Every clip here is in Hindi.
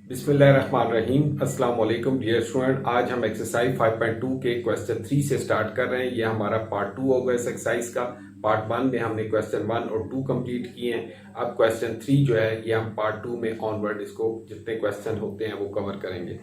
बिस्मिल्लाहिर्रहमानिर्रहीम। अस्सलाम वालेकुम डियर स्टूडेंट। आज हम एक्सरसाइज 5.2 के क्वेश्चन 3 से स्टार्ट कर रहे हैं। ये हमारा पार्ट 2 होगा इस एक्सरसाइज का। पार्ट 1 में हमने क्वेश्चन 1 और 2 कंप्लीट किए हैं। अब क्वेश्चन 3 जो है ये हम पार्ट 2 में ऑनवर्ड इसको जितने क्वेश्चन होते हैं वो कवर करेंगे।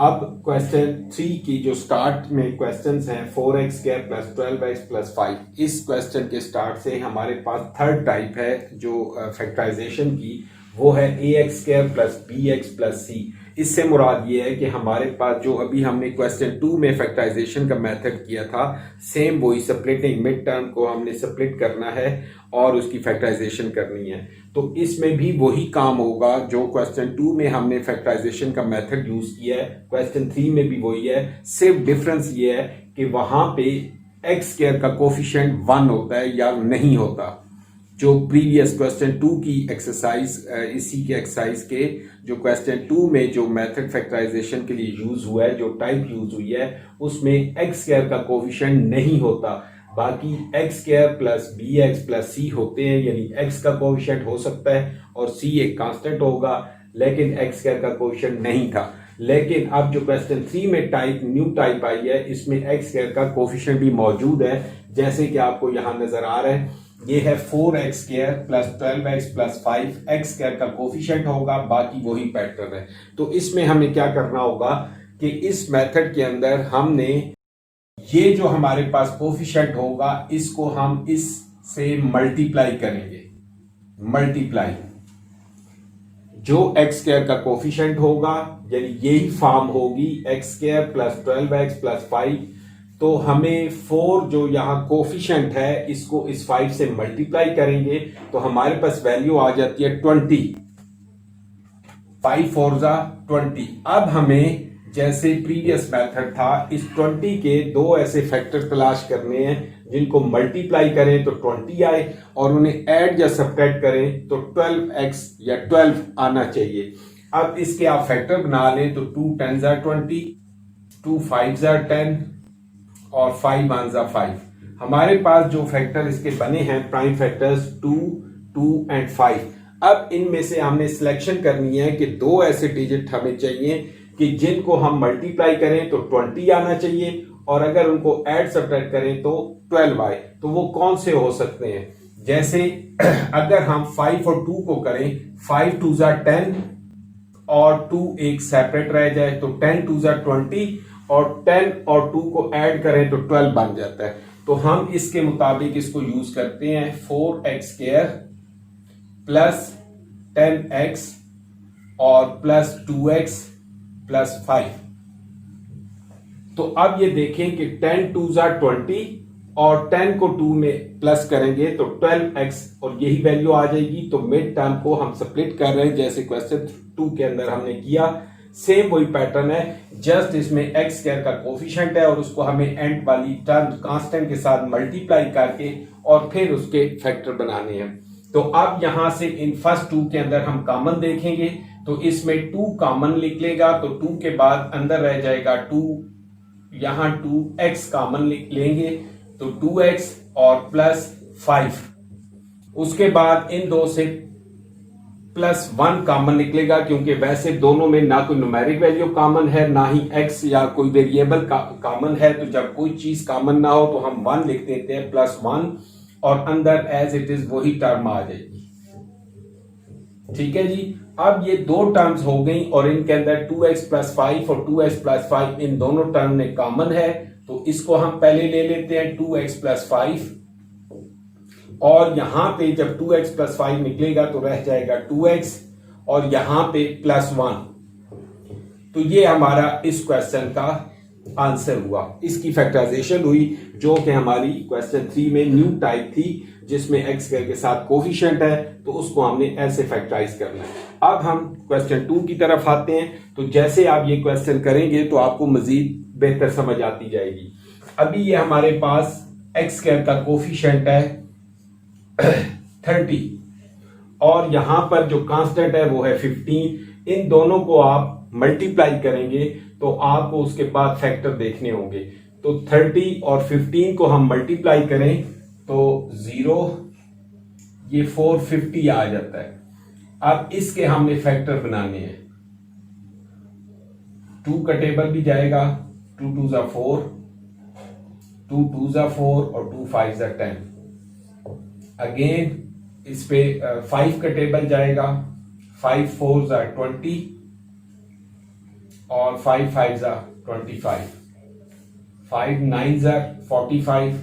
अब क्वेश्चन 3 की जो स्टार्ट में क्वेश्चंस हैं 4x² + 12x + 5, इस क्वेश्चन के स्टार्ट से हमारे पास थर्ड टाइप है जो फैक्टराइजेशन की, वो है ax² + bx + c। इससे मुराद ये है कि हमारे पास जो अभी हमने क्वेश्चन 2 में फैक्टराइजेशन का मेथड किया था, सेम वही स्प्लिटिंग मिड टर्म को हमने स्प्लिट करना है और उसकी फैक्टराइजेशन करनी है। तो इसमें भी वही काम होगा जो क्वेश्चन 2 में हमने फैक्टराइजेशन का मेथड यूज किया है, क्वेश्चन 3 में भी वही है। सिर्फ डिफरेंस ये है कि वहां पे x² का कोफिशिएंट 1 होता है या नहीं होता। जो प्रीवियस क्वेश्चन 2 की एक्सरसाइज, इसी के एक्सरसाइज के जो क्वेश्चन 2 में जो मेथड फैक्टराइजेशन के लिए यूज हुआ है, जो टाइप यूज हुई है, उसमें x² का कोफिशिएंट नहीं होता। बाकी x² + bx + c होते हैं, यानी x का कोफिशिएंट हो सकता है और c एक कांस्टेंट होगा, लेकिन x² का कोफिशिएंट नहीं था। लेकिन अब जो क्वेश्चन 3 में न्यू टाइप आई है, इसमें x² का कोफिशिएंट भी मौजूद है। जैसे कि आपको यहां नजर आ रहा है, ये है 4x² + 12x + 5, x² का कोफिशिएंट होगा, बाकी वही पैटर्न है। तो इसमें हमें क्या करना होगा कि इस मेथड के अंदर हमने ये जो हमारे पास कोफिशिएंट होगा इसको हम इससे मल्टीप्लाई करेंगे। मल्टीप्लाई जो x² का कोफिशिएंट होगा, यानी यही फॉर्म होगी x² + 12x + 5। तो हमें 4 जो यहाँ कोफिशिएंट है इसको इस 5 से मल्टीप्लाई करेंगे तो हमारे पास वैल्यू आ जाती है 20। 5 4 20। अब हमें जैसे प्रीवियस मेथड था, इस 20 के दो ऐसे फैक्टर तलाश करने हैं जिनको मल्टीप्लाई करें तो 20 आए और उन्हें ऐड या सब्ट्रैक्ट करें तो 12x या 12 आना चाहिए। अब इसके आप फैक्टर बना लें तो 2 10 20, 2 5 10 और 5 1 5। हमारे पास जो फैक्टर इसके बने हैं प्राइम फैक्टर्स 2 2 एंड 5। अब इनमें से हमने सिलेक्शन करनी है कि दो ऐसे डिजिट हमें चाहिए कि जिनको हम मल्टीप्लाई करें तो 20 आना चाहिए और अगर उनको ऐड सब्ट्रैक्ट करें तो 12 आए। तो वो कौन से हो सकते हैं? जैसे अगर हम 5 और 2 को करें, 5 2 10 और 2 एक सेपरेट रह जाए तो 10 2 20 और 10 और 2 को ऐड करें तो 12 बन जाता है। तो हम इसके मुताबिक इसको यूज करते हैं 4x² + 10x और +2x + 5। तो अब ये देखें कि 10 2 20 और 10 को 2 में प्लस करेंगे तो 12x और यही वैल्यू आ जाएगी। तो मिड टर्म को हम स्प्लिट कर रहे हैं जैसे क्वेश्चन 2 के अंदर हमने किया। सेम वही पैटर्न है, जस्ट इसमें x² का कोफिशिएंट है और उसको हमें एंड वाली टर्म कांस्टेंट के साथ मल्टीप्लाई करके और फिर उसके फैक्टर बनाने हैं। तो अब यहां से इन फर्स्ट 2 के अंदर हम कॉमन देखेंगे तो इसमें 2 कॉमन निकलेगा तो 2 के बाद अंदर रह जाएगा 2, यहां 2x कॉमन लेंगे तो 2x और +5। उसके बाद इन दो से +1 कॉमन निकलेगा क्योंकि वैसे दोनों में ना कोई न्यूमेरिक वैल्यू कॉमन है ना ही x या कोई वेरिएबल कॉमन है। तो जब कोई चीज कॉमन ना हो तो हम 1 लिख देते हैं +1 और अंदर एज इट इज वही टर्म आ जाएगी। ठीक है जी। अब ये दो टर्म्स हो गई और इनके अंदर 2x + 5 और 2x + 5 इन दोनों टर्म में कॉमन है। तो इसको हम पहले ले लेते हैं 2x + 5 और यहां पे जब 2x + 5 निकलेगा तो रह जाएगा 2x और यहां पे +1। तो ये हमारा इस क्वेश्चन का आंसर हुआ। इसकी फैक्टराइजेशन हुई जो कि हमारी क्वेश्चन 3 में न्यू टाइप थी जिसमें x² के साथ कोफिशिएंट है, तो उसको हमने ऐसे फैक्टराइज करना है। अब हम क्वेश्चन 2 की तरफ आते हैं। तो जैसे आप ये क्वेश्चन करेंगे तो आपको मजीद बेहतर समझ आती जाएगी। अभी ये हमारे पास x² का कोफिशिएंट है 30 और यहां पर जो कांस्टेंट है वो है 15। इन दोनों को आप मल्टीप्लाई करेंगे तो आपको उसके बाद फैक्टर देखने होंगे। तो 30 और 15 को हम मल्टीप्लाई करें तो 0, ये 450 आ जाता है। अब इसके हमने फैक्टर बनाने हैं 2 का टेबल भी जाएगा, 2 2 ज़ा 4, 2 2 ज़ा 4 और 2 5 ज़ा 10। अगेन इस पे 5 का टेबल जाएगा, 5 4 ज़ा 20 और 5 5 ज़ा 25, 5 9 ज़ा 45,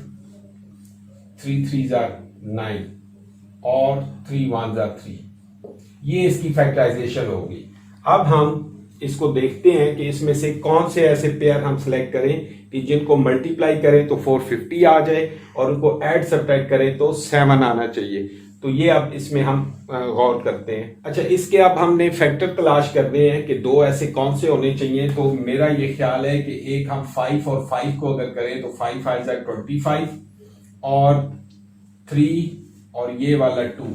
3 3 ज़ा 9 और 3 1 ज़ा 3। ये इसकी फैक्टराइजेशन होगी। अब हम इसको देखते हैं कि इसमें से कौन से ऐसे पेयर हम सिलेक्ट करें कि जिनको मल्टीप्लाई करें तो 450 आ जाए और उनको ऐड सब्ट्रैक्ट करें तो 7 आना चाहिए। तो ये अब इसमें हम गौर करते हैं। अच्छा, इसके अब हमने फैक्टर तलाश करने हैं कि दो ऐसे कौन से होने चाहिए। तो मेरा ये ख्याल है कि एक हम 5 और 5 को अगर करें तो 5 5 ज़ा 25 और 3 और ये वाला 2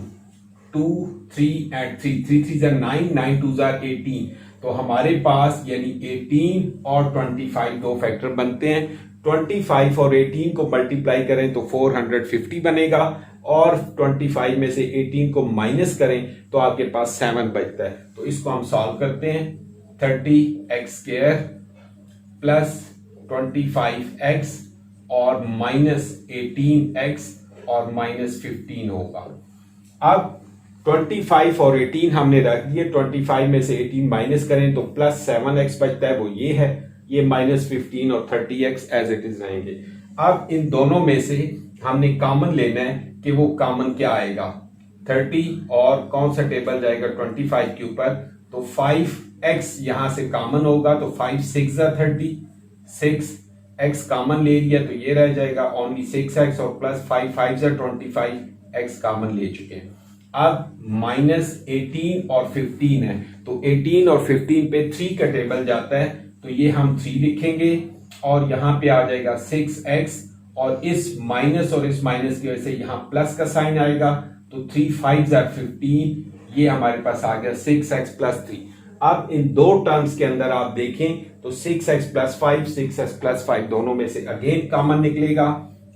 2 3 एंड 3 3 3 ज़ा 9 9 2 ज़ा 18। तो हमारे पास यानी 18 और 25 दो फैक्टर बनते हैं। 25 और 18 को मल्टीप्लाई करें तो 450 बनेगा और 25 में से 18 को माइनस करें तो आपके पास 7 बचता है। तो इसको हम सॉल्व करते हैं। 30x² प्लस 25x और माइनस 18x और माइनस 15 होगा। अब 25 और 18 हमने रख दिए, 25 में से 18 माइनस करें तो प्लस 7x बचता है, वो ये है, ये माइनस 15 और 30x एज इट इज रहेंगे। अब इन दोनों में से हमने कॉमन लेना है कि वो कॉमन क्या आएगा। 30 और कौन सा टेबल जाएगा 25 के ऊपर, तो 5x यहां से कॉमन होगा तो 5 6 ज़ा 30, 6x कॉमन ले लिया तो ये रह जाएगा ओनली 6x और प्लस 5 5 ज़ा 25, x कॉमन ले चुके हैं। अब माइनस 18 और 15 है तो 18 और 15 पे 3 का टेबल जाता है तो ये हम 3 लिखेंगे और यहां पे आ जाएगा 6x और इस माइनस और इस माइनस की वजह से यहां प्लस का साइन आएगा तो 3 5 ज़ा 15, ये हमारे पास आ गया 6x प्लस 3। अब इन दो टर्म्स के अंदर आप देखें तो 6x प्लस 5 6x प्लस 5 दोनों में से अगेन कॉमन निकलेगा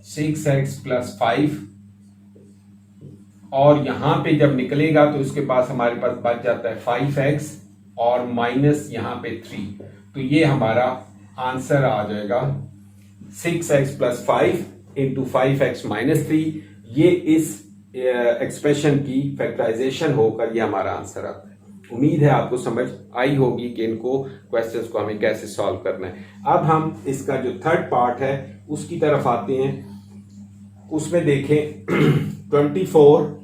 6x प्लस 5 और यहां पे जब निकलेगा तो इसके पास हमारे पास बच जाता है 5x और माइनस यहां पे 3। तो ये हमारा आंसर आ जाएगा 6x plus 5 into 5x minus 3। ये इस एक्सप्रेशन की फैक्टराइजेशन होकर ये हमारा आंसर आता है। उम्मीद है आपको समझ आई होगी कि इनको क्वेश्चंस को हमें कैसे सॉल्व करना है। अब हम इसका जो थर्ड पार्ट है उसकी तरफ आते हैं। उसमें देखें 24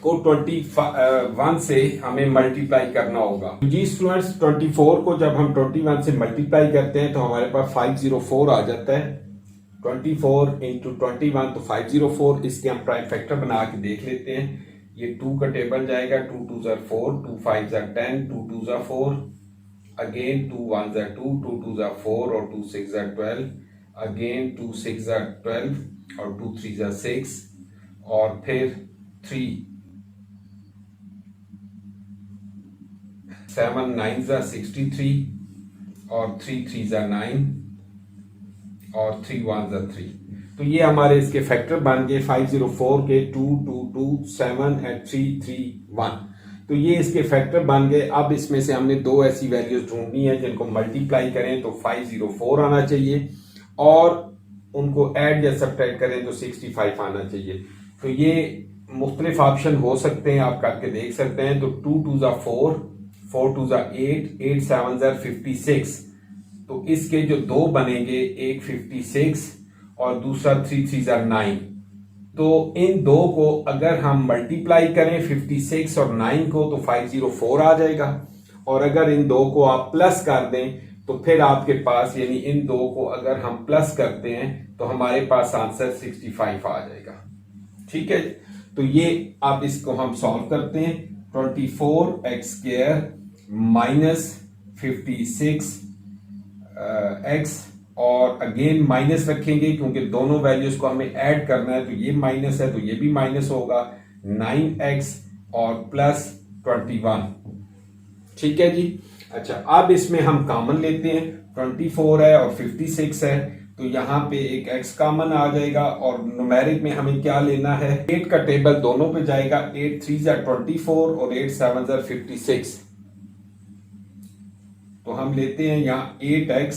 को 21 से हमें मल्टीप्लाई करना होगा। जी स्टूडेंट्स, 24 को जब हम 21 से मल्टीप्लाई करते हैं तो हमारे पास 504 आ जाता है। 24 इंटू 21 तो 504। इसके हम प्राइम फैक्टर बना के देख लेते हैं। ये 2 का टेबल जाएगा, 2 2 ज़ा 4, 2 5 ज़ा 10, 2 2 ज़ा 4, अगेन 2 1 ज़ा 2, 2 2 ज़ा 4 और 2 6 ज़ा 12, अगेन 2 6 ज़ा 12 और 2 3 ज़ा 6 और फिर 3 7 9 ज़ा 63 और 3 3 ज़ा 9 और 3 1 ज़ा 3। तो ये हमारे इसके फैक्टर बन गए 504 के 2 2 2 7 एंड 3 3 1। तो ये इसके फैक्टर बन गए। अब इसमें से हमने दो ऐसी वैल्यूज ढूंढनी है जिनको मल्टीप्लाई करें तो 504 आना चाहिए और उनको ऐड या सब्ट्रैक्ट करें तो 65 आना चाहिए। तो ये मुख्तलिफ ऑप्शन हो सकते हैं, आप करके देख सकते हैं। तो 2 2 ज़ा 4, 4 2 ज़ा 8, 8 7 ज़ा 56। तो इसके जो दो बनेंगे, एक 56 और दूसरा 3 3 ज़ा 9। तो इन दो को अगर हम मल्टीप्लाई करें 56 और 9 को तो 504 आ जाएगा और अगर इन दो को आप प्लस कर दें तो फिर आपके पास यानी इन दो को अगर हम प्लस करते हैं तो हमारे पास आंसर 65 आ जाएगा। ठीक है, तो ये आप इसको हम सॉल्व करते हैं। 24x² माइनस 56 x और अगेन माइनस रखेंगे क्योंकि दोनों वैल्यूज को हमें ऐड करना है। तो ये माइनस है तो ये भी माइनस होगा 9x और प्लस 21। ठीक है जी। अच्छा, अब इसमें हम कॉमन लेते हैं। 24 है और 56 है तो यहाँ पे एक x कॉमन आ जाएगा और न्यूमेरिक में हमें क्या लेना है, 8 का टेबल दोनों पे जाएगा। 8 3 ज़ा 24 और 8 7 ज़ा 56। तो हम लेते हैं यहाँ 8x,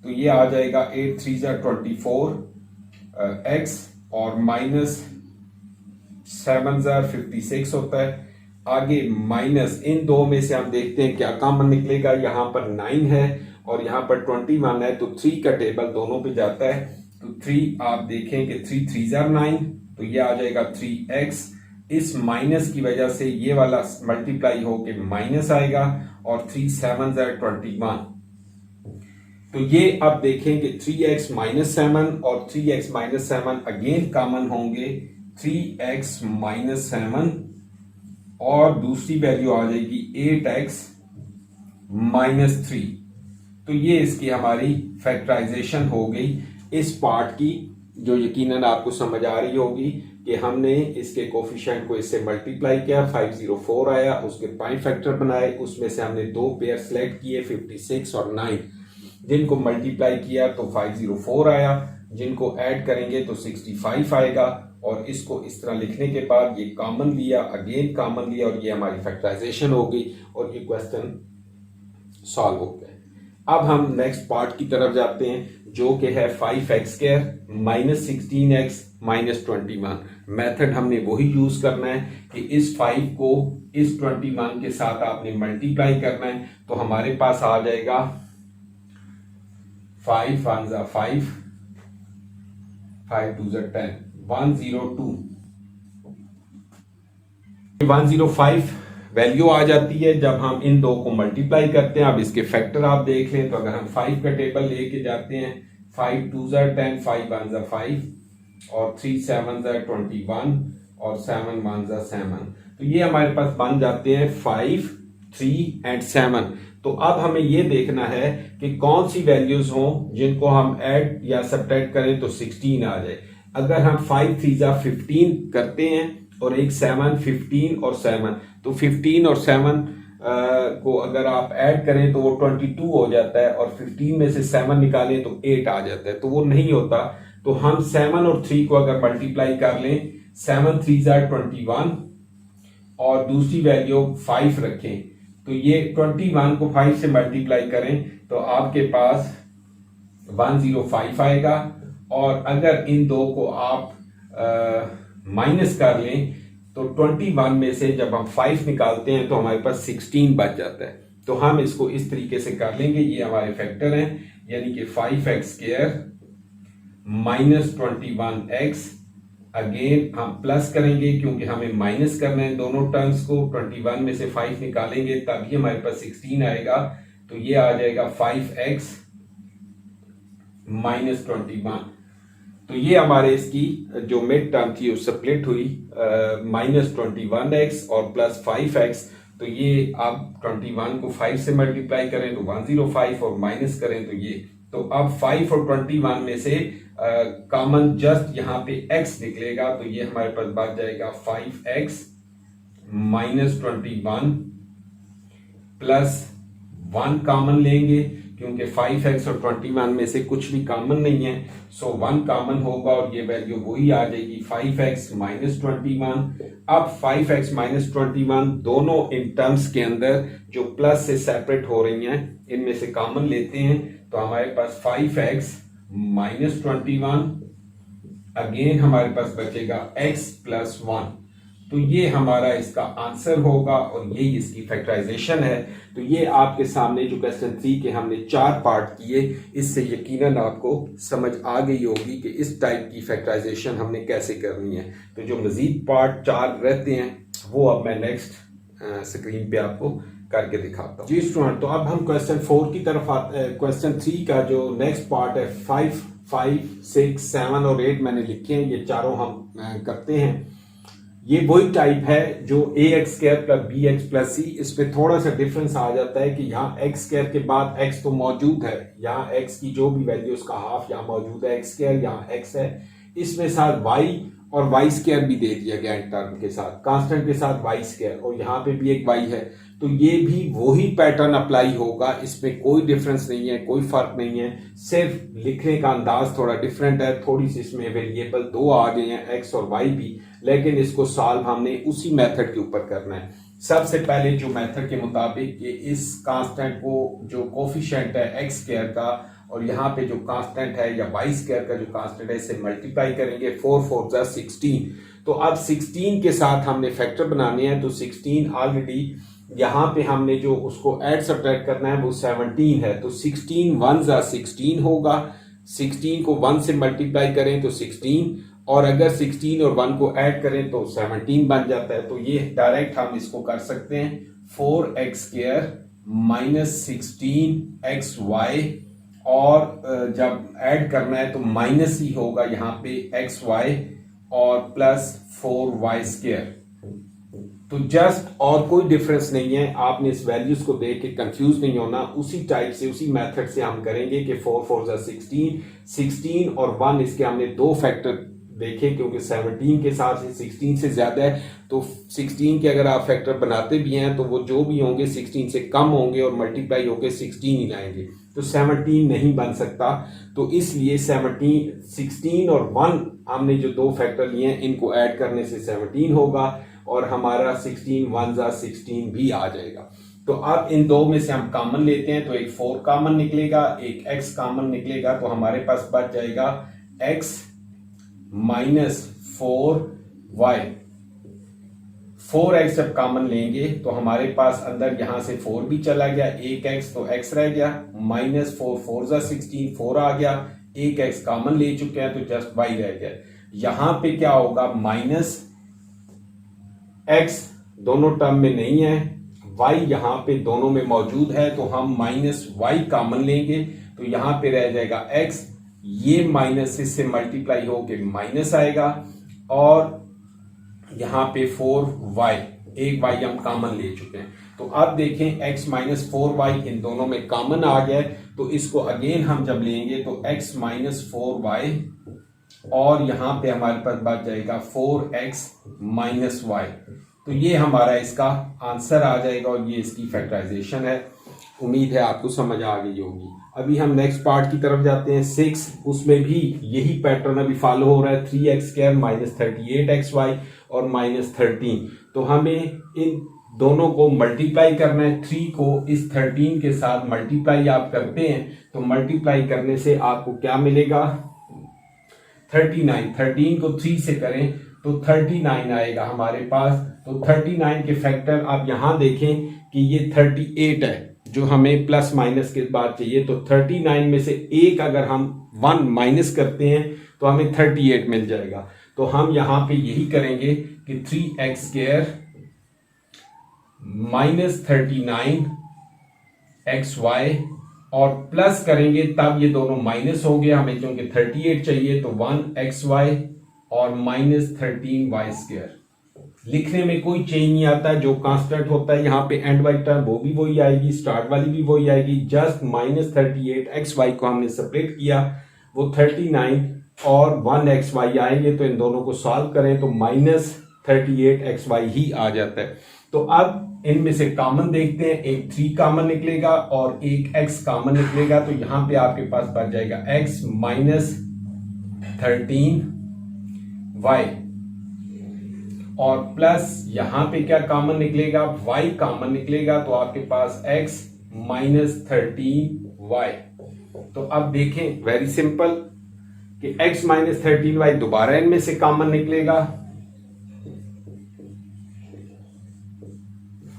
तो ये आ जाएगा 8 3 जा 24 x और माइनस 7 जा 56 होता है। आगे माइनस इन दो में से हम देखते हैं क्या कॉमन निकलेगा। यहाँ पर 9 है और यहाँ पर 21 है, तो 3 का टेबल दोनों पे जाता है। तो 3 आप देखें कि 3 3 जा 9, तो ये आ जाएगा 3x। इस माइनस की वजह से ये वाला मल्टीप्लाई होके माइनस आएगा और 3 7 जा 21। तो ये अब देखें कि 3x माइनस 7 और 3x माइनस 7 अगेन कॉमन होंगे, 3x माइनस 7 और दूसरी वैल्यू आ जाएगी 8x माइनस 3। तो ये इसकी हमारी फैक्टराइजेशन हो गई इस पार्ट की, जो यकीनन आपको समझ आ रही होगी कि हमने इसके कोफिशिएंट को इससे मल्टीप्लाई किया, 504 आया, उसके पॉइंट फैक्टर बनाए, उसमें से हमने दो पेयर सेलेक्ट किए 56 और 9, जिनको मल्टीप्लाई किया तो 504 आया, जिनको ऐड करेंगे तो 65 आएगा। और इसको इस तरह लिखने के बाद ये कॉमन लिया, अगेन कॉमन लिया और ये हमारी फैक्टराइजेशन हो गई और ये क्वेश्चन सॉल्व हो गया। अब हम नेक्स्ट पार्ट की तरफ जाते हैं जो कि है 5x² minus 16x minus 21। Method हमने वही यूज करना है कि इस 5 को इस 21 के साथ आपने मल्टीप्लाई करना है। तो हमारे पास आ जाएगा 5 1 जा 5, 5 2 जा 10, 102, 105 वैल्यू आ जाती है जब हम इन दो को मल्टीप्लाई करते हैं। अब इसके फैक्टर आप देख लें, तो अगर हम 5 का टेबल लेके जाते हैं, 5 2 जा 10, 5 1 जा 5 और 3 7 जा 21 और 7 1 जा 7, तो ये हमारे पास बन जाते हैं 5 3 एंड 7। तो अब हमें ये देखना है कि कौन सी वैल्यूज हों जिनको हम ऐड या सब्ट्रैक्ट करें तो 16 आ जाए। अगर हम 5 3 जा 15 करते हैं और एक 7 15 और 7, तो 15 और 7 को अगर आप ऐड करें तो वो 22 हो जाता है और 15 में से 7 निकालें तो 8 आ जाता है, तो वो नहीं होता। तो हम 7 और 3 को अगर मल्टीप्लाई कर लें, 7 3 जा 21 और दूसरी वैल्यू 5 रखें, तो ये 21 को 5 से मल्टीप्लाई करें तो आपके पास 105 आएगा। और अगर इन दो को आप माइनस कर लें तो 21 में से जब हम 5 निकालते हैं तो हमारे पास 16 बच जाता है। तो हम इसको इस तरीके से कर लेंगे, ये हमारे फैक्टर हैं, यानी कि 5x² माइनस 21x। अगेन हम प्लस करेंगे क्योंकि हमें माइनस करना है दोनों टर्म्स को। 21 में से 5 निकालेंगे तभी हमारे पास 16 आएगा, तो ये आ जाएगा 5x माइनस 21। तो ये हमारे इसकी जो मिड टर्म थी वो स्प्लिट हुई, माइनस 21x और प्लस 5x। तो ये आप 21 को 5 से मल्टीप्लाई करें तो 105 और माइनस करें तो ये, तो अब 5 और 21 में से कॉमन जस्ट यहाँ पे x निकलेगा, तो ये हमारे पास बच जाएगा 5x माइनस 21 प्लस 1 कॉमन लेंगे क्योंकि 5x और 21 में से कुछ भी कॉमन नहीं है, सो 1 कॉमन होगा और ये वैल्यू वही आ जाएगी 5x माइनस 21। अब 5x माइनस 21 दोनों इन टर्म्स के अंदर जो प्लस से सेपरेट हो रही हैं इनमें से कॉमन लेते हैं, तो हमारे पास 5x माइनस 21, अगेन हमारे पास बचेगा x प्लस 1। तो ये हमारा इसका आंसर होगा और यही इसकी फैक्टराइजेशन है। तो ये आपके सामने जो क्वेश्चन 3 के हमने 4 पार्ट किए, इससे यकीनन आपको समझ आ गई होगी कि इस टाइप की फैक्टराइजेशन हमने कैसे करनी है। तो जो मजीद पार्ट 4 रहते हैं वो अब मैं नेक्स्ट स्क्रीन पे आपको करके दिखाता हूँ। जी स्टूडेंट, तो अब हम क्वेश्चन 4 की तरफ आते हैं। क्वेश्चन 3 का जो नेक्स्ट पार्ट है, 5 5 6 7 और 8 मैंने लिखे हैं, ये चारों हम करते हैं। ये वही टाइप है जो ax² plus bx plus c, इसमें थोड़ा सा डिफरेंस आ जाता है कि यहाँ x² के बाद x तो मौजूद है, यहाँ x की जो भी वैल्यू उसका हाफ यहाँ मौजूद है, x², यहाँ x है, इसमें साथ y और y² भी दे दिया गया इन टर्म के साथ, कांस्टेंट के साथ y² और यहाँ पे भी एक y है। तो ये भी वही पैटर्न अप्लाई होगा, इसमें कोई डिफरेंस नहीं है, कोई फर्क नहीं है, सिर्फ लिखने का अंदाज थोड़ा डिफरेंट है। थोड़ी सी इसमें वेरिएबल 2 आ गए हैं, x और y भी, लेकिन इसको सॉल्व हमने उसी मेथड के ऊपर करना है। सबसे पहले जो मेथड के मुताबिक कि इस कांस्टेंट को जो कोफिशिएंट है एक्स स्क्वायर का और यहाँ पे जो कांस्टेंट है या वाई स्क्वायर का जो कांस्टेंट है इसे मल्टीप्लाई करेंगे। 4 4 जा 16। तो अब 16 के साथ हमने फैक्टर बनाने हैं, तो 16 ऑलरेडी यहाँ पे हमने जो उसको ऐड सब्ट्रैक्ट करना है वो 17 है, तो 16 1 जा 16 होगा। 16 को 1 से मल्टीप्लाई करें तो 16, और अगर 16 और 1 को ऐड करें तो 17 बन जाता है। तो ये डायरेक्ट हम इसको कर सकते हैं 4x² माइनस 16xy, और जब ऐड करना है तो माइनस ही होगा यहाँ पे xy और प्लस 4y²। तो जस्ट और कोई डिफरेंस नहीं है, आपने इस वैल्यूज को देख के कंफ्यूज नहीं होना। उसी टाइप से उसी मेथड से हम करेंगे कि 4 4 जा 16, 16 और 1 इसके हमने दो फैक्टर देखे क्योंकि 17 के साथ 16 से ज्यादा है, तो 16 के अगर आप फैक्टर बनाते भी हैं तो वो जो भी होंगे 16 से कम होंगे और मल्टीप्लाई होकर 16 ही लाएंगे, तो 17 नहीं बन सकता। तो इसलिए 16 और 1 हमने जो दो फैक्टर लिए हैं इनको ऐड करने से 17 होगा और हमारा 16 1 जा 16 भी आ जाएगा। तो अब इन दो में से हम कॉमन लेते हैं, तो एक 4 कॉमन निकलेगा, एक x कॉमन निकलेगा, तो हमारे पास बच जाएगा x माइनस 4y। 4x जब कॉमन लेंगे तो हमारे पास अंदर यहां से 4 भी चला गया, एक x तो x रह गया, माइनस 4 4 जा 16, 4 आ गया, एक x कॉमन ले चुके हैं तो जस्ट y रह गया। यहां पे क्या होगा, माइनस x दोनों टर्म में नहीं है, y यहां पे दोनों में मौजूद है, तो हम माइनस y कॉमन लेंगे, तो यहां पे रह जाएगा x, ये माइनस इससे मल्टीप्लाई होके माइनस आएगा, और यहां पे 4y, एक y हम कॉमन ले चुके हैं। तो अब देखें x माइनस 4y इन दोनों में कॉमन आ गया, तो इसको अगेन हम जब लेंगे तो x माइनस 4y, और यहां पे हमारे पास बच जाएगा 4x माइनस y। तो ये हमारा इसका आंसर आ जाएगा और ये इसकी फैक्टराइजेशन है। उम्मीद है आपको समझ आ गई होगी। अभी हम नेक्स्ट पार्ट की तरफ जाते हैं 6। उसमें भी यही पैटर्न अभी फॉलो हो रहा है, 3x² माइनस 38xy और माइनस 13। तो हमें इन दोनों को मल्टीप्लाई करना है। 3 को इस 13 के साथ मल्टीप्लाई आप करते हैं तो मल्टीप्लाई करने से आपको क्या मिलेगा, 39। 13 को 3 से करें तो 39 आएगा हमारे पास। तो 39 के फैक्टर आप यहां देखें कि ये 38 है जो हमें प्लस माइनस के बाद चाहिए, तो 39 में से एक अगर हम 1 माइनस करते हैं तो हमें 38 मिल जाएगा। तो हम यहां पे यही करेंगे कि 3x² माइनस 39xy और प्लस करेंगे तब ये दोनों माइनस हो गया, हमें क्योंकि 38 चाहिए तो 1xy और माइनस 13y²। लिखने में कोई चेंज नहीं आता है, जो कांस्टेंट होता है यहाँ पे एंड वाली टर्म वो भी वही आएगी, स्टार्ट वाली भी वही आएगी, जस्ट माइनस 38xy को हमने सेपरेट किया, वो 39 और 1xy आएंगे, तो इन दोनों को सॉल्व करें तो माइनस 38xy ही आ जाता है। तो अब इनमें से कॉमन देखते हैं, एक 3 कॉमन निकलेगा और एक x कॉमन निकलेगा, तो यहां पे आपके पास बच जाएगा x माइनस 13y और प्लस यहां पे क्या कॉमन निकलेगा, y कॉमन निकलेगा, तो आपके पास x माइनस 13y। तो अब देखें वेरी सिंपल कि x माइनस 13y दोबारा इनमें से कॉमन निकलेगा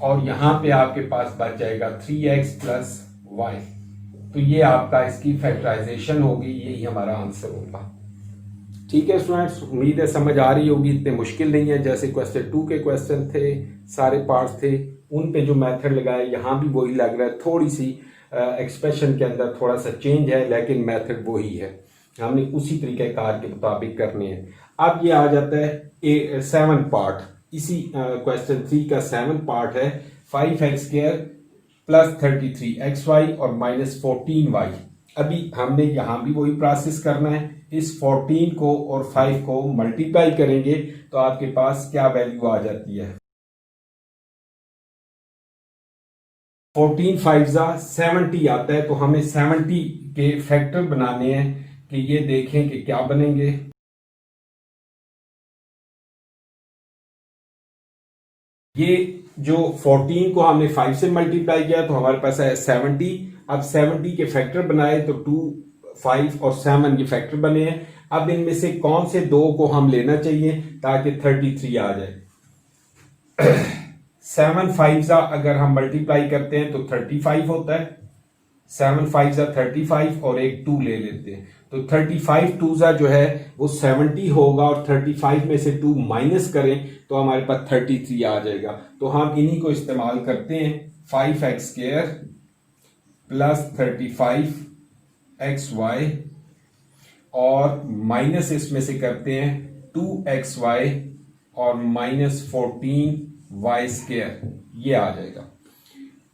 और यहां पे आपके पास बच जाएगा 3x प्लस y। तो ये आपका इसकी फैक्टराइजेशन होगी, यही हमारा आंसर होगा। ठीक है स्टूडेंट्स, उम्मीद है समझ आ रही होगी, इतने मुश्किल नहीं है। जैसे क्वेश्चन 2 के क्वेश्चन थे, सारे पार्ट्स थे, उन पे जो मेथड लगाए यहाँ भी वही लग रहा है, थोड़ी सी एक्सप्रेशन के अंदर थोड़ा सा चेंज है, लेकिन मेथड वही है, हमने उसी तरीक़ेकार के मुताबिक करने हैं। अब ये आ जाता है 7 पार्ट, इसी क्वेश्चन 3 का 7 पार्ट है, 5x² प्लस 33xy और माइनस 14y। अभी हमने यहां भी वही प्रोसेस करना है, इस 14 को और 5 को मल्टीप्लाई करेंगे तो आपके पास क्या वैल्यू आ जाती है, 14 5 जा 70 आता है। तो हमें 70 के फैक्टर बनाने हैं कि ये देखें कि क्या बनेंगे। ये जो 14 को हमने 5 से मल्टीप्लाई किया तो हमारे पास है 70। अब 70 के फैक्टर बनाए तो 2, 5 और 7 ये फैक्टर बने हैं। अब इनमें से कौन से दो को हम लेना चाहिए ताकि 33 आ जाए। 7 5 अगर हम मल्टीप्लाई करते हैं तो 35 होता है। 7 5 35 और एक 2 ले लेते हैं तो 35 2 जो है वो 70 होगा और 35 में से 2 माइनस करें तो हमारे पास 33 आ जाएगा। तो हम इन्हीं को इस्तेमाल करते हैं। 5x² प्लस 35xy और माइनस इसमें से करते हैं 2xy और माइनस 14y², ये आ जाएगा।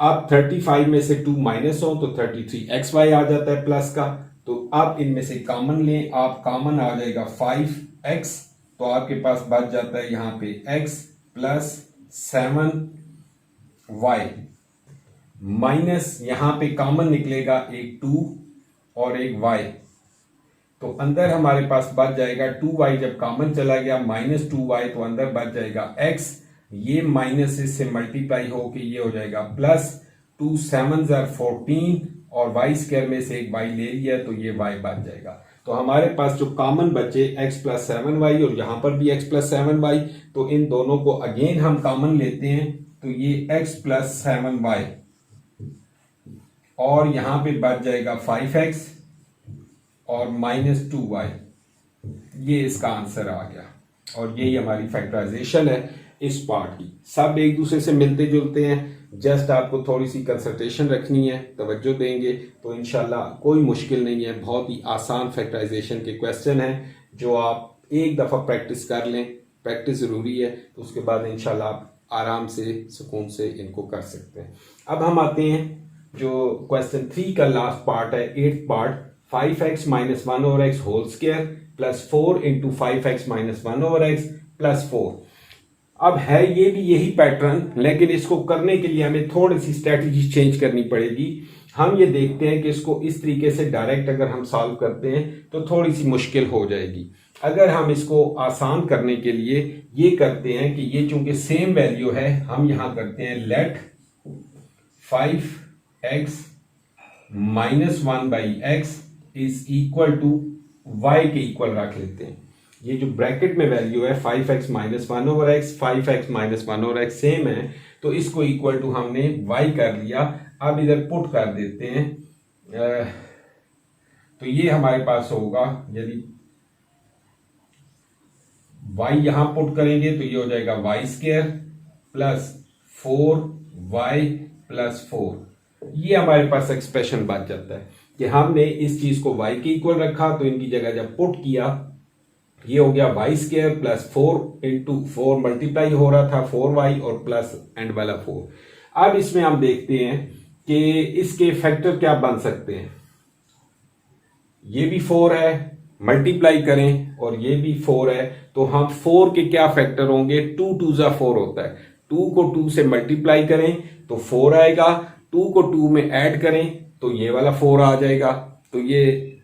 अब 35 में से 2 माइनस हो तो 33xy आ जाता है प्लस का। तो अब इनमें से कॉमन लें, आप कॉमन आ जाएगा 5x, तो आपके पास बच जाता है यहां पे x प्लस 7y माइनस यहां पे कॉमन निकलेगा एक 2 और एक y, तो अंदर हमारे पास बच जाएगा 2y, जब कॉमन चला गया माइनस 2y तो अंदर बच जाएगा x, ये माइनस इससे मल्टीप्लाई होके ये हो जाएगा प्लस 2 7 14 और y² में से एक y ले लिया तो ये y बच जाएगा। तो हमारे पास जो कॉमन बचे x प्लस 7y और यहां पर भी x प्लस 7y, तो इन दोनों को अगेन हम कॉमन लेते हैं तो ये x प्लस 7y और यहां पे बच जाएगा 5x और माइनस 2y, ये इसका आंसर आ गया। और यही हमारी फैक्टराइजेशन है इस पार्ट की। सब एक दूसरे से मिलते जुलते हैं, जस्ट आपको थोड़ी सी कंसंट्रेशन रखनी है, तवज्जो देंगे तो इंशाल्लाह कोई मुश्किल नहीं है। बहुत ही आसान फैक्टराइजेशन के क्वेश्चन हैं जो आप एक दफ़ा प्रैक्टिस कर लें, प्रैक्टिस ज़रूरी है, तो उसके बाद इंशाल्लाह आप आराम से सुकून से इनको कर सकते हैं। अब हम आते हैं जो क्वेश्चन 3 का लास्ट पार्ट है, 8th part, 5x minus 1 over x whole square plus 4 into 5x minus 1 over x plus 4। अब है ये भी यही पैटर्न, लेकिन इसको करने के लिए हमें थोड़ी सी स्ट्रेटजी चेंज करनी पड़ेगी। हम ये देखते हैं कि इसको इस तरीके से डायरेक्ट अगर हम सॉल्व करते हैं तो थोड़ी सी मुश्किल हो जाएगी। अगर हम इसको आसान करने के लिए ये करते हैं कि ये चूंकि सेम वैल्यू है, हम यहां करते हैं let 5x minus 1 by x is equal to y के इक्वल रख लेते हैं। ये जो ब्रैकेट में वैल्यू है 5x minus 1 over x, 5x minus 1 over x same है, तो इसको इक्वल टू हमने y कर लिया। अब इधर पुट कर देते हैं, तो ये हमारे पास होगा, यदि y यहां पुट करेंगे तो ये हो जाएगा y² प्लस 4y प्लस 4। ये हमारे पास एक्सप्रेशन बच जाता है कि हमने इस चीज को y के इक्वल रखा, तो इनकी जगह जब पुट किया ये हो गया y² प्लस 4 इंटू 4 मल्टीप्लाई हो रहा था 4y और प्लस एंड वाला 4। अब इसमें हम देखते हैं कि इसके फैक्टर क्या बन सकते हैं। ये भी 4 है, मल्टीप्लाई करें, और ये भी 4 है, तो हम 4 के क्या फैक्टर होंगे, 2 2 4 होता है। 2 को 2 से मल्टीप्लाई करें तो 4 आएगा, 2 को 2 में ऐड करें तो ये वाला 4 आ जाएगा। तो ये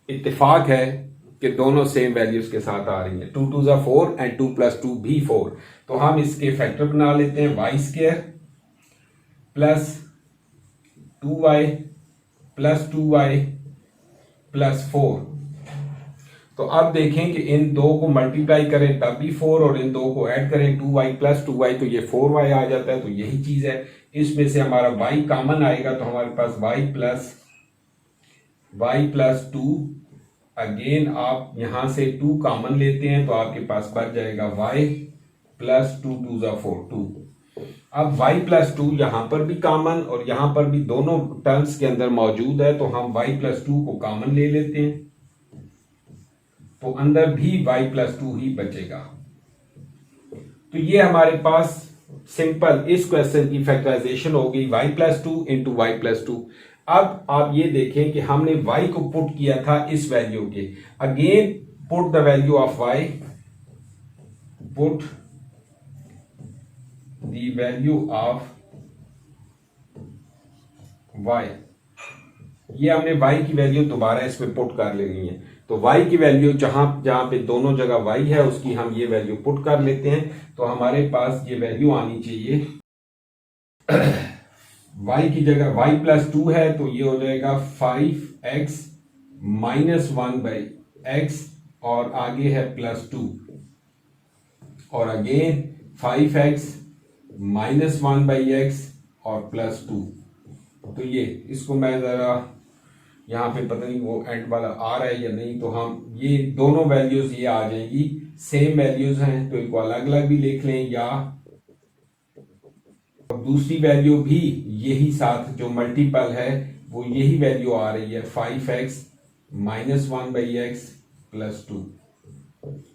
इत्तेफाक है कि दोनों सेम वैल्यूज के साथ आ रही हैं, 2 2 4 एंड 2 प्लस 2 भी 4। तो हम इसके फैक्टर बना लेते हैं, y² plus 2y plus 2y plus 4। तो अब देखें कि इन दो को मल्टीप्लाई करें तब भी 4 और इन दो को ऐड करें 2y प्लस 2y तो ये 4y आ जाता है। तो यही चीज है, इसमें से हमारा y कॉमन आएगा तो हमारे पास y प्लस 2, अगेन आप यहां से 2 कॉमन लेते हैं तो आपके पास बच जाएगा y प्लस 2 2 4 2। अब y प्लस 2 यहां पर भी कॉमन और यहां पर भी दोनों टर्म्स के अंदर मौजूद है, तो हम y प्लस 2 को कॉमन ले लेते हैं, तो अंदर भी y प्लस 2 ही बचेगा। तो ये हमारे पास सिंपल इस क्वेश्चन की फैक्टराइजेशन हो गई, y plus 2 into y plus 2। अब आप ये देखें कि हमने y को पुट किया था इस वैल्यू के, again put the value of y, put the value of y, ये हमने y की वैल्यू दोबारा इसमें पुट कर लेनी है। तो y की वैल्यू जहां जहां पे दोनों जगह y है उसकी हम ये वैल्यू पुट कर लेते हैं। तो हमारे पास ये वैल्यू आनी चाहिए y की जगह y प्लस 2 है तो ये हो जाएगा 5x माइनस 1/x और आगे है प्लस 2 और अगेन 5x माइनस 1/x और प्लस 2। तो ये इसको मैं जरा यहाँ पे पता नहीं वो एंड वाला आ रहा है या नहीं, तो हम ये दोनों वैल्यूज ये आ जाएंगी, सेम वैल्यूज हैं तो इनको अलग अलग भी लिख लें, या दूसरी वैल्यू भी यही साथ जो मल्टीपल है वो यही वैल्यू आ रही है 5x माइनस 1/x प्लस 2।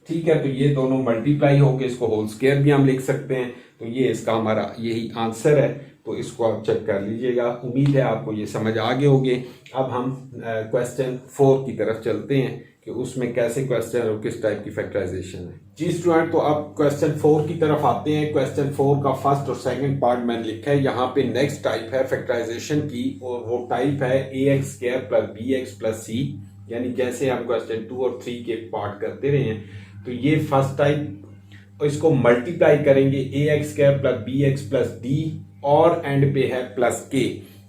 ठीक है, तो ये दोनों मल्टीप्लाई होके इसको होल स्क्वायर भी हम लिख सकते हैं। तो ये इसका हमारा यही आंसर है, तो इसको आप चेक कर लीजिएगा। उम्मीद है आपको ये समझ आ गए होंगे। अब हम क्वेश्चन 4 की तरफ चलते हैं कि उसमें कैसे क्वेश्चन और किस टाइप की फैक्टराइजेशन है। जी स्टूडेंट, तो अब क्वेश्चन 4 की तरफ आते हैं। क्वेश्चन 4 का फर्स्ट और सेकंड पार्ट मैंने लिखा है। यहाँ पे नेक्स्ट टाइप है फैक्टराइजेशन की, और वो टाइप है ax square plus bx plus c, यानी जैसे हम क्वेश्चन 2 और 3 के पार्ट करते रहे हैं। तो ये फर्स्ट टाइप, इसको मल्टीप्लाई करेंगे ax square plus bx plus d और एंड पे है प्लस k।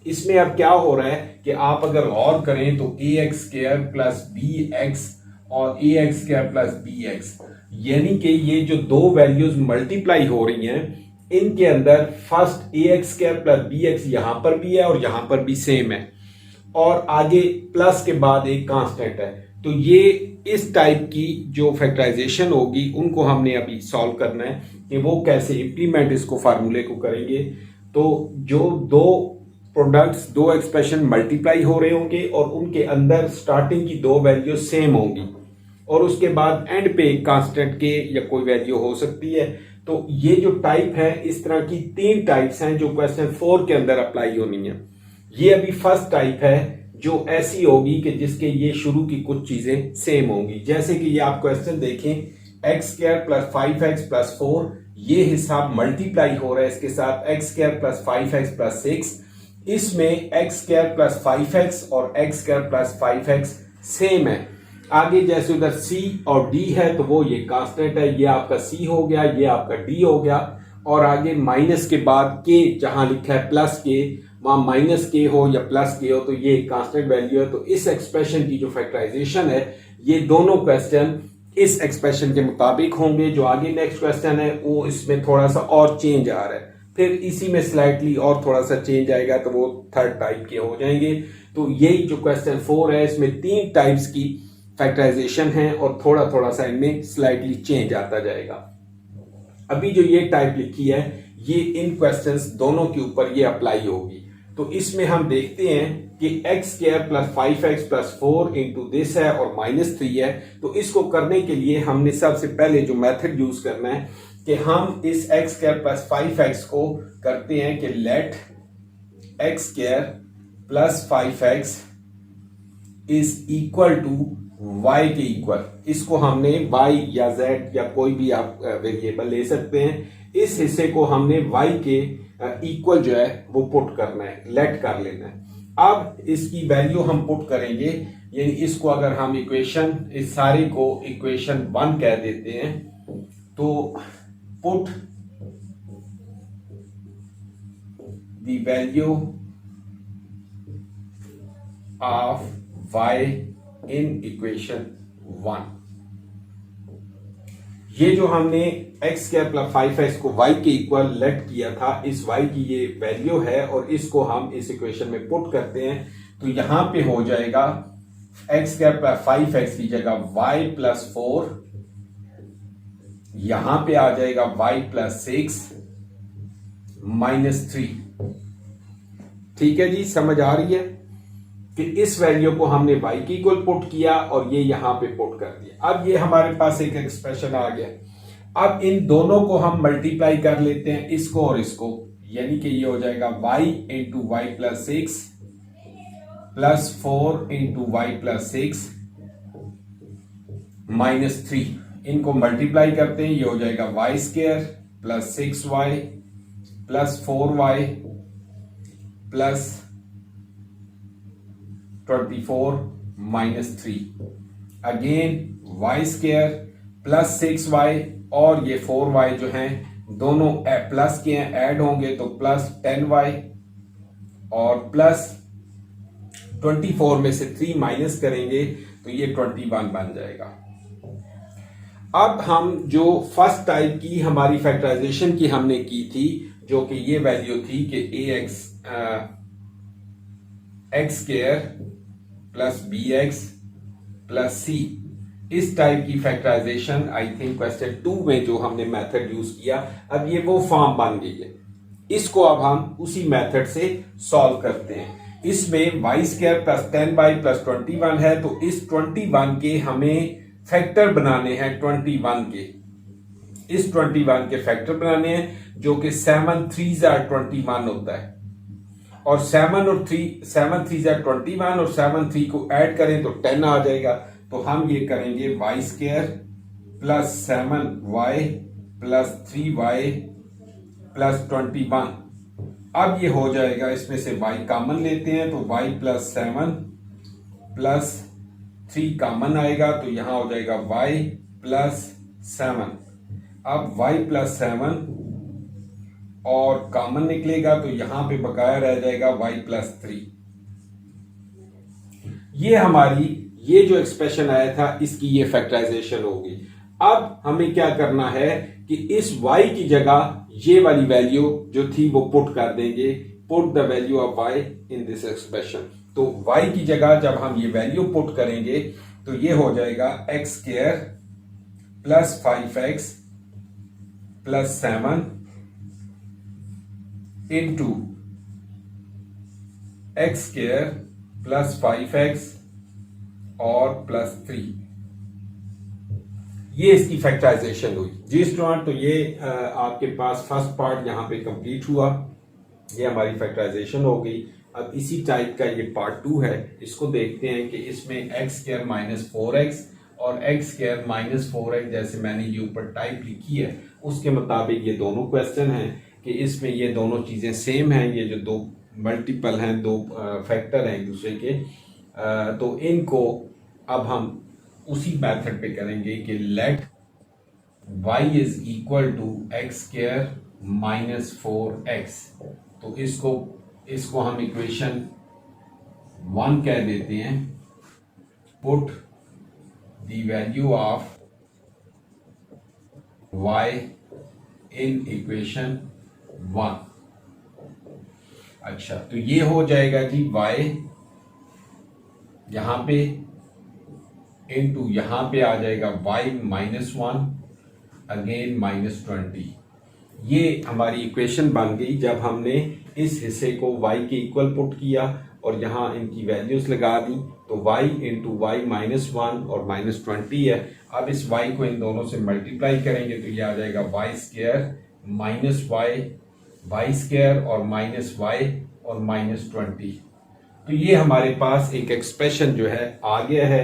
इसमें अब क्या हो रहा है कि आप अगर गौर करें तो ax स्क्वायर प्लस bx और ax स्क्वायर प्लस bx, यानी कि ये जो दो वैल्यूज मल्टीप्लाई हो रही हैं इनके अंदर first ax square plus bx यहां पर भी है और यहां पर भी सेम है, और आगे प्लस के बाद एक कांस्टेंट है। तो ये इस टाइप की जो फैक्टराइजेशन होगी उनको हमने अभी सॉल्व करना है कि वो कैसे इंप्लीमेंट इसको फार्मूले को करेंगे। तो जो दो प्रोडक्ट्स, दो एक्सप्रेशन मल्टीप्लाई हो रहे होंगे और उनके अंदर स्टार्टिंग की दो वैल्यू सेम होंगी और उसके बाद एंड पे कांस्टेंट के या कोई वैल्यू हो सकती है। तो ये जो टाइप है, इस तरह की 3 टाइप्स हैं जो क्वेश्चन 4 के अंदर अप्लाई होनी है। ये अभी फर्स्ट टाइप है जो ऐसी होगी कि जिसके ये शुरू की कुछ चीजें सेम होंगी। जैसे कि ये आप क्वेश्चन देखें, x square plus 5x plus 4, ये हिसाब मल्टीप्लाई हो रहा है इसके साथ x square plus 5x plus 6। इसमें एक्स स्क्वायर प्लस 5x और x square plus 5x same है। आगे जैसे उधर c और d है तो वो ये कांस्टेंट है, ये आपका c हो गया, ये आपका d हो गया, और आगे माइनस के बाद k जहां लिखा है प्लस के, वहां माइनस के हो या प्लस के हो तो ये कांस्टेंट वैल्यू है। तो इस एक्सप्रेशन की जो फैक्टराइजेशन है, ये दोनों क्वेश्चन इस एक्सप्रेशन के मुताबिक होंगे। जो आगे नेक्स्ट क्वेश्चन है वो इसमें थोड़ा सा और चेंज आ रहा है, फिर इसी में स्लाइटली और थोड़ा सा चेंज आएगा तो वो थर्ड टाइप के हो जाएंगे। तो यही जो क्वेश्चन 4 है इसमें 3 टाइप्स की फैक्टराइजेशन है और थोड़ा थोड़ा सा इनमें स्लाइटली चेंज आता जाएगा। अभी जो ये टाइप लिखी है ये इन क्वेश्चंस दोनों के ऊपर ये अप्लाई होगी। तो इसमें हम देखते हैं कि x square plus 5x plus 4 into this है और -3 है। तो इसको करने के लिए हमने सबसे पहले जो मेथड यूज करना है कि हम इस एक्स स्क्वायर प्लस 5x को करते हैं कि let x square plus 5x is equal to y के इक्वल। इसको हमने y या z या कोई भी आप वेरिएबल ले सकते हैं। इस हिस्से को हमने y के इक्वल जो है वो पुट करना है, लेट कर लेना है। अब इसकी वैल्यू हम पुट करेंगे, यानी इसको अगर हम इक्वेशन, इस सारे को इक्वेशन 1 कह देते हैं, तो put the value of y in equation 1। ये जो हमने एक्स स्क्वायर प्लस 5x को y के इक्वल लेट किया था, इस y की ये वैल्यू है और इसको हम इस इक्वेशन में पुट करते हैं। तो यहां पे हो जाएगा एक्स स्क्वायर प्लस 5x की जगह y प्लस 4, यहां पे आ जाएगा y प्लस 6 -3। ठीक है जी, समझ आ रही है कि इस वैल्यू को हमने y की इक्वल पुट किया और ये यहां पे पुट कर दिया। अब ये हमारे पास एक एक्सप्रेशन आ गया। अब इन दोनों को हम मल्टीप्लाई कर लेते हैं, इसको और इसको, यानी कि ये हो जाएगा y into y plus 6 plus 4 into y plus 6 -3। इनको मल्टीप्लाई करते हैं, ये हो जाएगा y square plus 6y plus 4y plus 24 -3। Again y square plus 6y और ये 4y जो हैं दोनों प्लस के हैं, ऐड होंगे तो प्लस 10y और प्लस 24 में से 3 माइनस करेंगे तो ये 21 बन जाएगा। अब हम जो फर्स्ट टाइप की हमारी फैक्टराइजेशन की हमने की थी, जो कि ये वैल्यू थी कि ax x square plus B x plus C, इस टाइप की फैक्टराइजेशन आई थिंक क्वेश्चन 2 में जो हमने मेथड यूज किया, अब ये वो फॉर्म बन गई है। इसको अब हम उसी मेथड से सॉल्व करते हैं। इसमें Y square plus 10y plus 21 है, तो इस 21 के हमें फैक्टर बनाने हैं 21 के, इस 21 के फैक्टर बनाने हैं जो कि 7 3s are 21 होता है, और 7 और 3 7 3s are 21 और 7 3 को ऐड करें तो 10 आ जाएगा। तो हम ये करेंगे y square plus 7y plus 3y plus 21। अब ये हो जाएगा, इसमें से y कॉमन लेते हैं तो y प्लस 7 प्लस 3 कॉमन आएगा तो यहां हो जाएगा y प्लस 7। अब y प्लस 7 और कॉमन निकलेगा तो यहां पे बकाया रह जाएगा y प्लस 3। ये हमारी ये जो एक्सप्रेशन आया था इसकी ये फैक्टराइजेशन होगी। अब हमें क्या करना है कि इस y की जगह ये वाली वैल्यू जो थी वो पुट कर देंगे, put the value of y in this expression. तो y की जगह जब हम ये वैल्यू पुट करेंगे तो ये हो जाएगा x square plus 5x plus 7 into x square plus 5x और प्लस 3। ये इसकी फैक्टराइजेशन हुई जी स्टूडेंट। तो ये आपके पास फर्स्ट पार्ट यहाँ पे कंप्लीट हुआ, ये हमारी फैक्टराइजेशन हो गई। अब इसी टाइप का ये पार्ट 2 है, इसको देखते हैं कि इसमें एक्स स्क्वायर माइनस 4x और एक्स स्क्वायर माइनस 4x जैसे मैंने ये ऊपर टाइप लिखी है उसके मुताबिक ये दोनों क्वेश्चन हैं कि इसमें ये दोनों चीज़ें सेम हैं, ये जो दो मल्टीपल हैं, दो फैक्टर हैं एक दूसरे के, तो इनको अब हम उसी मेथड पे करेंगे कि let y is equal to x square minus 4x। तो इसको हम इक्वेशन 1 कह देते हैं। Put the value of y in equation 1। अच्छा, तो ये हो जाएगा जी y यहां पे इनटू यहां पे आ जाएगा y माइनस 1 अगेन माइनस 20। ये हमारी इक्वेशन बन गई जब हमने इस हिस्से को y के इक्वल पुट किया और यहां इनकी वैल्यूज लगा दी। तो y इंटू वाई माइनस 1 और माइनस 20 है। अब इस y को इन दोनों से मल्टीप्लाई करेंगे तो ये आ जाएगा y square minus y square और माइनस y और माइनस 20। तो ये हमारे पास एक एक्सप्रेशन जो है आ गया है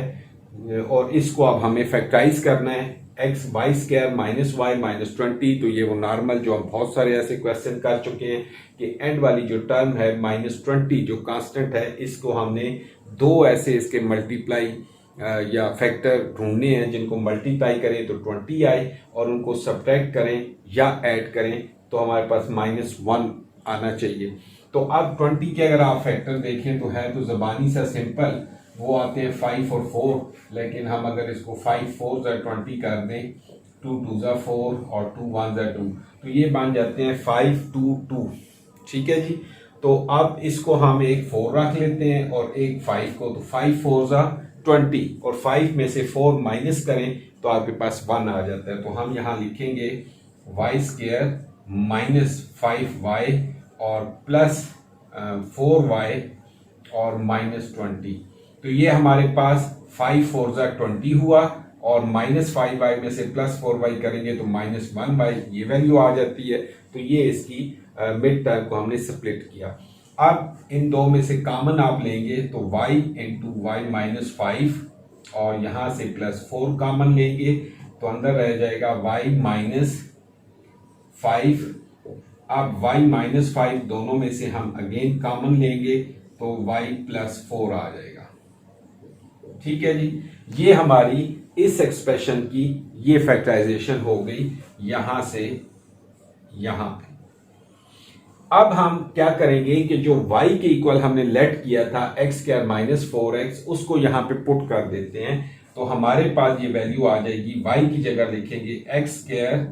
और इसको अब हमें फैक्टराइज करना है। X y square minus y minus 20, तो ये वो नॉर्मल जो हम बहुत सारे ऐसे क्वेश्चन कर चुके हैं कि एंड वाली जो टर्म है माइनस 20 जो कांस्टेंट है, इसको हमने दो ऐसे इसके मल्टीप्लाई या फैक्टर ढूंढने हैं जिनको मल्टीप्लाई करें तो 20 आए और उनको सब्ट्रैक्ट करें या ऐड करें तो हमारे पास माइनस 1 आना चाहिए। तो अब 20 के अगर आप फैक्टर देखें तो है तो ज़बानी सा सिंपल, वो आते हैं 5 और 4, लेकिन हम अगर इसको 5 4 20 कर दें, 2 2 4 और 2 1 2, तो ये बन जाते हैं 5 2 2। ठीक है जी। तो अब इसको हम एक 4 रख लेते हैं और एक 5 को, तो 5 4 20 और 5 में से 4 माइनस करें तो आपके पास 1 आ जाता है। तो हम यहाँ लिखेंगे वाई स्क्वायर माइनस 5y और प्लस 4y और माइनस 20। तो ये हमारे पास 5 4 20 हुआ और माइनस 5y में से प्लस 4y करेंगे तो माइनस 1y ये वैल्यू आ जाती है। तो ये इसकी मिड टर्म को हमने स्प्लिट किया। अब इन दो में से कॉमन आप लेंगे तो y इंटू वाई माइनस 5 और यहाँ से प्लस 4 कॉमन लेंगे तो अंदर रह जाएगा y माइनस 5। अब y माइनस 5 दोनों में से हम अगेन कॉमन लेंगे तो y प्लस 4 आ जाएगा। ठीक है जी, ये हमारी इस एक्सप्रेशन की ये फैक्टराइजेशन हो गई यहां से यहां पे। अब हम क्या करेंगे कि जो y के इक्वल हमने लेट किया था x² माइनस 4x, उसको यहां पे पुट कर देते हैं। तो हमारे पास ये वैल्यू आ जाएगी, y की जगह लिखेंगे x²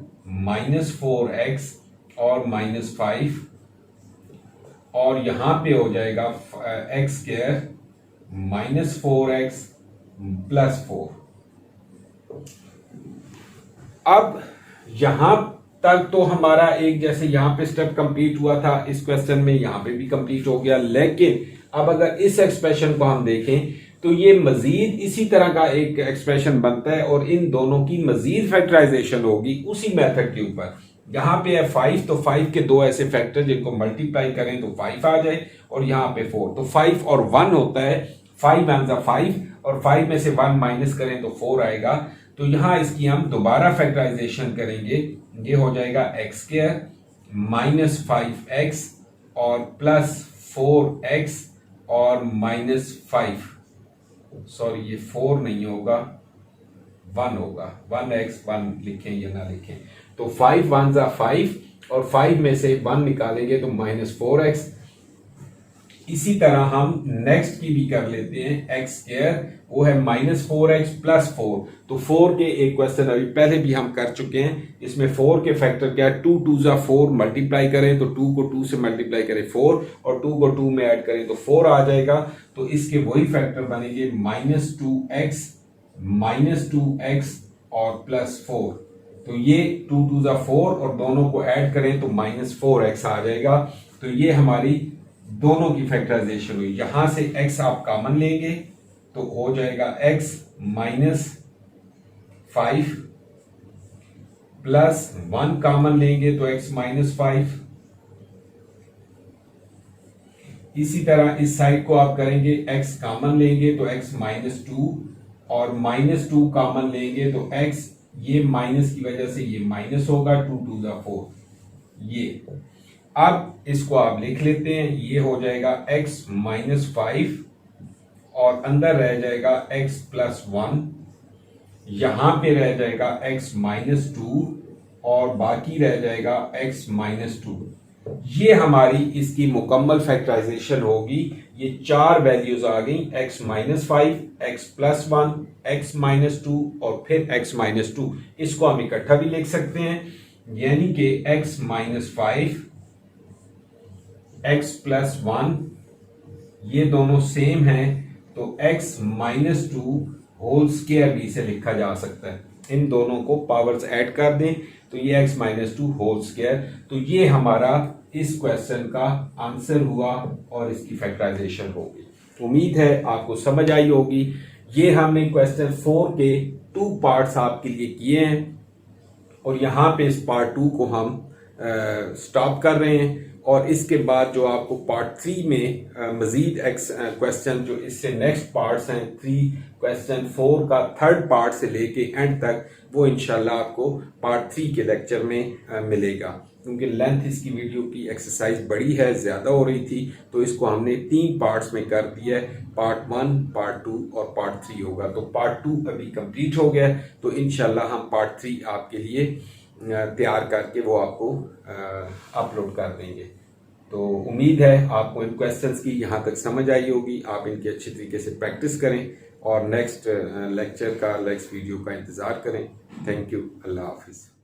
माइनस 4x और माइनस 5, और यहां पे हो जाएगा x² माइनस 4x प्लस 4। अब यहां तक तो हमारा एक जैसे यहां पे स्टेप कंप्लीट हुआ था, इस क्वेश्चन में यहां पे भी कंप्लीट हो गया। लेकिन अब अगर इस एक्सप्रेशन को हम देखें तो ये मजीद इसी तरह का एक एक्सप्रेशन बनता है और इन दोनों की मजीद फैक्टराइजेशन होगी उसी मेथड के ऊपर। यहां पे है 5, तो 5 के दो ऐसे फैक्टर जिनको मल्टीप्लाई करें तो 5 आ जाए, और यहां पे 4, तो 5 और 1 होता है, 5 वन 5 और 5 में से 1 माइनस करें तो 4 आएगा। तो यहां इसकी हम दोबारा फैक्टराइजेशन करेंगे, ये हो जाएगा x² माइनस 5x और प्लस 4x और माइनस 5, सॉरी ये 4 नहीं होगा, 1 होगा, 1x 1 लिखें या ना लिखें। तो 5 वन 5 और 5 में से 1 निकालेंगे तो माइनस 4x। इसी तरह हम नेक्स्ट की भी कर लेते हैं, x², वो है माइनस 4x प्लस 4। तो 4 के एक क्वेश्चन अभी पहले भी हम कर चुके हैं, इसमें 4 के फैक्टर क्या है, 2 2 4 मल्टीप्लाई करें तो 2 को 2 से मल्टीप्लाई करें 4, और 2 को 2 में ऐड करें तो 4 आ जाएगा। तो इसके वही फैक्टर बनेंगे माइनस 2x और प्लस 4। तो ये 2 2 4 और दोनों को ऐड करें तो माइनस 4x आ जाएगा। तो ये हमारी दोनों की फैक्टराइजेशन हुई। यहां से x आप कॉमन लेंगे तो हो जाएगा x माइनस 5 प्लस 1 कॉमन लेंगे तो x माइनस 5। इसी तरह इस साइड को आप करेंगे, x कॉमन लेंगे तो x माइनस 2 और माइनस 2 कॉमन लेंगे तो x, ये माइनस की वजह से ये माइनस होगा, 2 2 4 ये। अब इसको आप लिख लेते हैं, ये हो जाएगा x माइनस 5 और अंदर रह जाएगा x प्लस 1, यहां पे रह जाएगा x माइनस 2 और बाकी रह जाएगा x माइनस 2। ये हमारी इसकी मुकम्मल फैक्टराइजेशन होगी। ये 4 वैल्यूज आ गई, x minus 5, x plus 1, x minus 2 और फिर x माइनस 2। इसको हम इकट्ठा भी लिख सकते हैं, यानी कि x माइनस 5, x प्लस 1, ये दोनों सेम हैं तो x माइनस 2 होल स्क्वायर भी इसे लिखा जा सकता है। इन दोनों को पावर्स ऐड कर दें तो ये x माइनस 2 होल स्क्वायर। तो ये हमारा इस क्वेश्चन का आंसर हुआ और इसकी फैक्टराइजेशन होगी। उम्मीद है आपको समझ आई होगी। ये हमने क्वेश्चन 4 के 2 पार्ट्स आपके लिए किए हैं और यहाँ पे इस पार्ट 2 को हम स्टॉप कर रहे हैं, और इसके बाद जो आपको पार्ट 3 में मजीद क्वेश्चन जो इससे नेक्स्ट पार्ट्स हैं, 3 क्वेश्चन 4 का थर्ड पार्ट से लेके एंड तक, वो इंशाल्लाह आपको पार्ट 3 के लेक्चर में मिलेगा। क्योंकि लेंथ इसकी वीडियो की एक्सरसाइज बड़ी है, ज़्यादा हो रही थी, तो इसको हमने 3 पार्ट्स में कर दिया है। पार्ट 1, पार्ट 2 और पार्ट 3 होगा। तो पार्ट 2 अभी कंप्लीट हो गया, तो इंशाल्लाह हम पार्ट 3 आपके लिए तैयार करके वो आपको अपलोड कर देंगे। तो उम्मीद है आपको इन क्वेश्चंस की यहाँ तक समझ आई होगी। आप इनकी अच्छी तरीके से प्रैक्टिस करें और नेक्स्ट लेक्चर का, नेक्स्ट वीडियो का इंतज़ार करें। Thank you. अल्लाह हाफिज़।